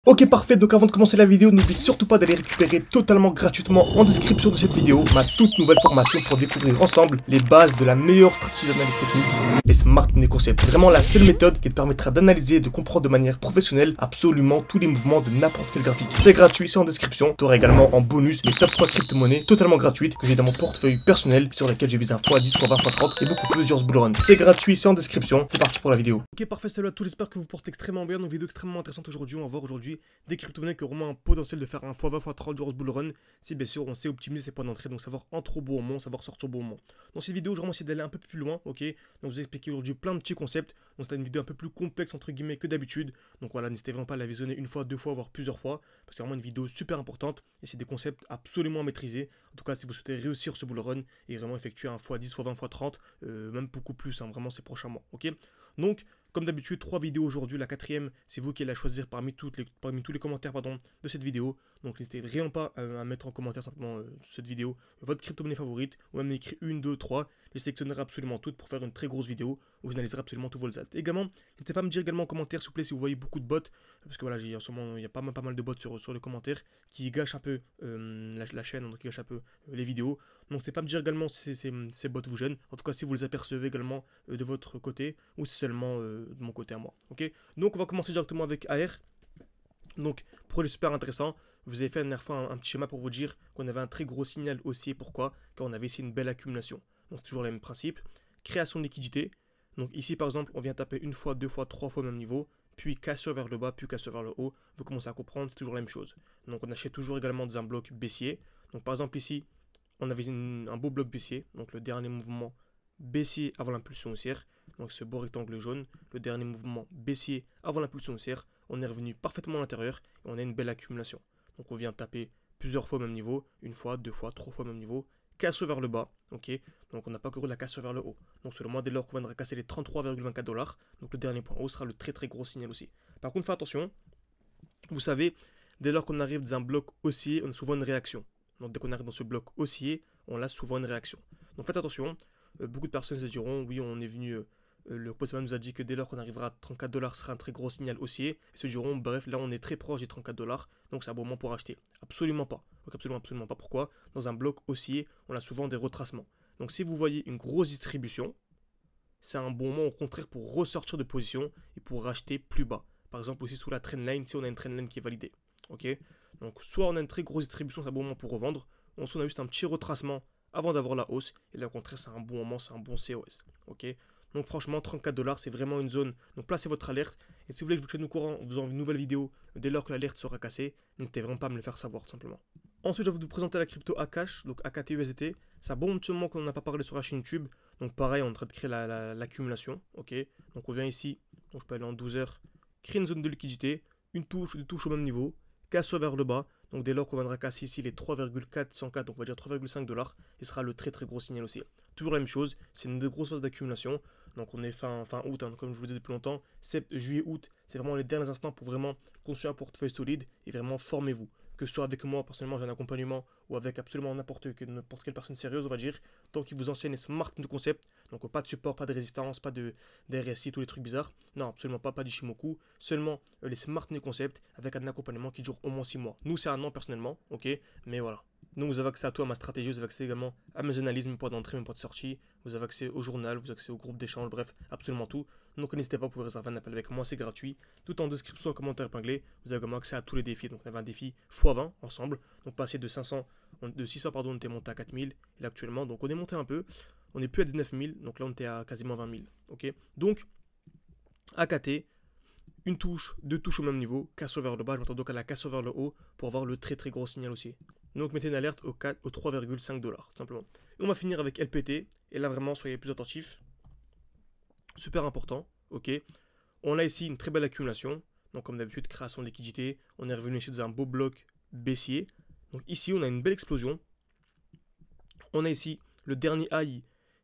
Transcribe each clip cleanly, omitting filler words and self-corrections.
Ok parfait, donc avant de commencer la vidéo, n'oublie surtout pas d'aller récupérer totalement gratuitement en description de cette vidéo ma toute nouvelle formation pour découvrir ensemble les bases de la meilleure stratégie d'analyse technique, les Smart Money Concepts. Vraiment la seule méthode qui te permettra d'analyser et de comprendre de manière professionnelle absolument tous les mouvements de n'importe quel graphique. C'est gratuit, c'est en description. Tu auras également en bonus les top 3 crypto-monnaies totalement gratuites que j'ai dans mon portefeuille personnel sur lesquelles je vise un x10, x20, x30 et beaucoup plusieurs bullruns. C'est gratuit, c'est en description. C'est parti pour la vidéo. Ok parfait, salut à tous, j'espère que vous portez extrêmement bien. Donc vidéo extrêmement intéressante aujourd'hui. On va voir aujourd'hui des crypto-monnaies qui auront un potentiel de faire un x20, x30 durant ce bull run, si bien sûr on sait optimiser ses points d'entrée, donc savoir entrer au bon moment, savoir sortir au bon moment. Dans cette vidéo, je vais vraiment essayer d'aller un peu plus loin, ok. Donc je vais vous expliquer aujourd'hui plein de petits concepts. Donc c'est une vidéo un peu plus complexe entre guillemets que d'habitude. Donc voilà, n'hésitez vraiment pas à la visionner une fois, deux fois, voire plusieurs fois, parce que c'est vraiment une vidéo super importante et c'est des concepts absolument à maîtriser. En tout cas, si vous souhaitez réussir ce bull run et vraiment effectuer un x10, x20, x30, même beaucoup plus, hein, vraiment ces prochains mois, ok. Donc comme d'habitude, 3 vidéos aujourd'hui. La quatrième, c'est vous qui allez la choisir parmi tous les commentaires de cette vidéo. Donc n'hésitez vraiment pas à mettre en commentaire simplement cette vidéo votre crypto-monnaie favorite, ou même écrire 1, 2, 3. Je sélectionnerai absolument toutes pour faire une très grosse vidéo où j'analyserai absolument tous vos resultats. Également, n'hésitez pas à me dire également en commentaire, s'il vous plaît, si vous voyez beaucoup de bots, parce que voilà, il y a pas mal de bots sur les commentaires qui gâchent un peu la chaîne, donc qui gâchent un peu les vidéos. Donc n'hésitez pas à me dire également si ces bots vous gênent. En tout cas, si vous les apercevez également de votre côté, ou si seulement de mon côté à moi. Ok, donc on va commencer directement avec AR. Donc, projet super intéressant. Je vous avais fait la dernière fois un petit schéma pour vous dire qu'on avait un très gros signal haussier. Pourquoi? Car on avait ici une belle accumulation. Donc, c'est toujours le même principe. Création de liquidité. Donc, ici, par exemple, on vient taper une fois, deux fois, trois fois au même niveau. Puis, cassure vers le bas, puis cassure vers le haut. Vous commencez à comprendre, c'est toujours la même chose. Donc, on achète toujours également dans un bloc baissier. Donc, par exemple, ici, on avait un beau bloc baissier. Donc, le dernier mouvement baissier avant l'impulsion haussière. Donc, ce beau rectangle jaune. Le dernier mouvement baissier avant l'impulsion haussière. On est revenu parfaitement à l'intérieur et on a une belle accumulation. Donc on vient taper plusieurs fois au même niveau, une fois, deux fois, trois fois au même niveau, casse vers le bas, ok. Donc on n'a pas couru la casse vers le haut. Donc seulement dès lors qu'on viendra casser les 33,24$, donc le dernier point haut sera le très gros signal aussi. Par contre, faites attention, vous savez, dès lors qu'on arrive dans un bloc haussier, on a souvent une réaction. Donc dès qu'on arrive dans ce bloc haussier, on a souvent une réaction. Donc faites attention, beaucoup de personnes se diront, oui, on est venu... le repository nous a dit que dès lors qu'on arrivera à 34$, ce sera un très gros signal haussier. Ils se diront, bref, là on est très proche des 34$, donc c'est un bon moment pour acheter. Absolument pas. Donc absolument pas. Pourquoi? Dans un bloc haussier, on a souvent des retracements. Donc si vous voyez une grosse distribution, c'est un bon moment au contraire pour ressortir de position et pour racheter plus bas. Par exemple aussi sous la trendline, si on a une trendline qui est validée. Ok. Donc soit on a une très grosse distribution, c'est un bon moment pour revendre. Soit on a juste un petit retracement avant d'avoir la hausse. Et là au contraire, c'est un bon moment, c'est un bon COS. Ok. Donc franchement, 34$, c'est vraiment une zone. Donc placez votre alerte. Et si vous voulez que je vous tienne au courant en faisant une nouvelle vidéo dès lors que l'alerte sera cassée, n'hésitez vraiment pas à me le faire savoir tout simplement. Ensuite, je vais vous présenter la crypto Akash, donc AKT USDT. C'est un bon petit moment qu'on n'a pas parlé sur la chaîne YouTube. Donc pareil, on est en train de créer l'accumulation. Ok. Donc on vient ici, donc je peux aller en 12 heures, créer une zone de liquidité, une touche, deux touches au même niveau, casse vers le bas. Donc dès lors qu'on viendra casser ici les 3,404, donc on va dire 3,5$, il sera le très gros signal aussi. Toujours la même chose, c'est une grosse phase d'accumulation. Donc on est fin août, hein, comme je vous le disais depuis longtemps, juillet, août, c'est vraiment les derniers instants pour vraiment construire un portefeuille solide et vraiment formez-vous. Que ce soit avec moi, personnellement j'ai un accompagnement, ou avec absolument n'importe quelle personne sérieuse, on va dire, tant qu'il vous enseigne les smart concepts, donc pas de support, pas de résistance, pas de RSI, tous les trucs bizarres, non absolument pas d'Ishimoku, seulement les smart concepts avec un accompagnement qui dure au moins 6 mois. Nous c'est un an personnellement, ok, mais voilà. Donc vous avez accès à tout, à ma stratégie, vous avez accès également à mes analyses, mes points d'entrée, mes points de sortie, vous avez accès au journal, vous avez accès au groupe d'échange, bref, absolument tout. Donc n'hésitez pas, vous pouvez réserver un appel avec moi, c'est gratuit. Tout en description, en commentaire épinglé, vous avez également accès à tous les défis. Donc on avait un défi x20 ensemble, donc passer de 600 on était monté à 4000, et là actuellement, donc on est monté un peu, on n'est plus à 19 000, donc là on était à quasiment 20 000, ok. Donc, AKT, une touche, deux touches au même niveau, casse vers le bas, je m'attends donc à la casse vers le haut pour avoir le très gros signal aussi. Donc mettez une alerte au 3,5$, simplement. Et on va finir avec LPT, et là vraiment soyez plus attentifs. Super important, ok. On a ici une très belle accumulation, donc comme d'habitude, création de liquidité, on est revenu ici dans un beau bloc baissier. Donc ici on a une belle explosion. On a ici le dernier high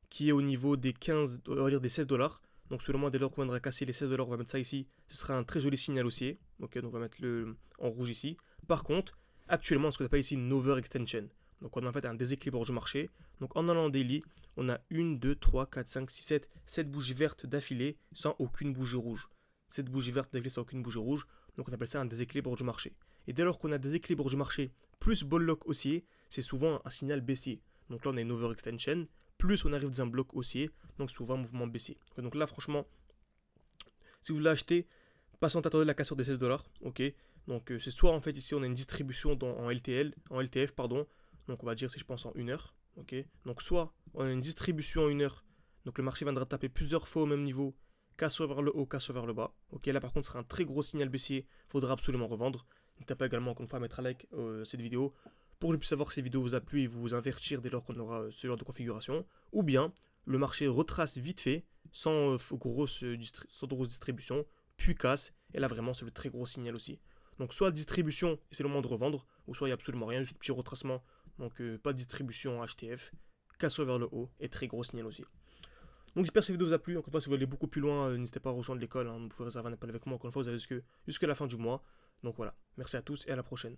qui est au niveau des 15, on va dire des 16$. Donc seulement dès lors qu'on viendra casser les 16$, on va mettre ça ici. Ce sera un très joli signal haussier. Ok, donc on va mettre le en rouge ici. Par contre, actuellement, ce qu'on appelle ici une overextension. Donc on a en fait un déséquilibre du marché. Donc en allant en daily, on a 1, 2, 3, 4, 5, 6, 7 bougies vertes d'affilée sans aucune bougie rouge. Cette bougie verte d'affilée sans aucune bougie rouge. Donc on appelle ça un déséquilibre du marché. Et dès lors qu'on a un déséquilibre du marché plus ball lock haussier, c'est souvent un signal baissier. Donc là on a une overextension, plus on arrive dans un bloc haussier, donc souvent un mouvement baissier. Donc là franchement, si vous voulez acheter, patientez, attendez la cassure des 16 $, ok. Donc c'est soit en fait ici on a une distribution en LTF pardon, donc on va dire si je pense en 1 heure, ok. Donc soit on a une distribution en 1 heure, donc le marché viendra taper plusieurs fois au même niveau, cassure vers le haut, cassure vers le bas, ok. Là par contre ce sera un très gros signal baissier, il faudra absolument revendre. N'hésitez pas également encore une fois à mettre un like cette vidéo, pour que je puisse savoir que cette vidéo vous a plu et vous invertir dès lors qu'on aura ce genre de configuration, ou bien le marché retrace vite fait, sans grosse distribution, puis casse, et là vraiment c'est le très gros signal aussi. Donc soit distribution, et c'est le moment de revendre, ou soit il n'y a absolument rien, juste petit retracement, donc pas de distribution en HTF, casse vers le haut, et très gros signal aussi. Donc j'espère que cette vidéo vous a plu, encore une fois si vous voulez aller beaucoup plus loin, n'hésitez pas à rejoindre l'école, vous pouvez réserver un appel avec moi, encore une fois vous avez jusque la fin du mois. Donc voilà, merci à tous et à la prochaine.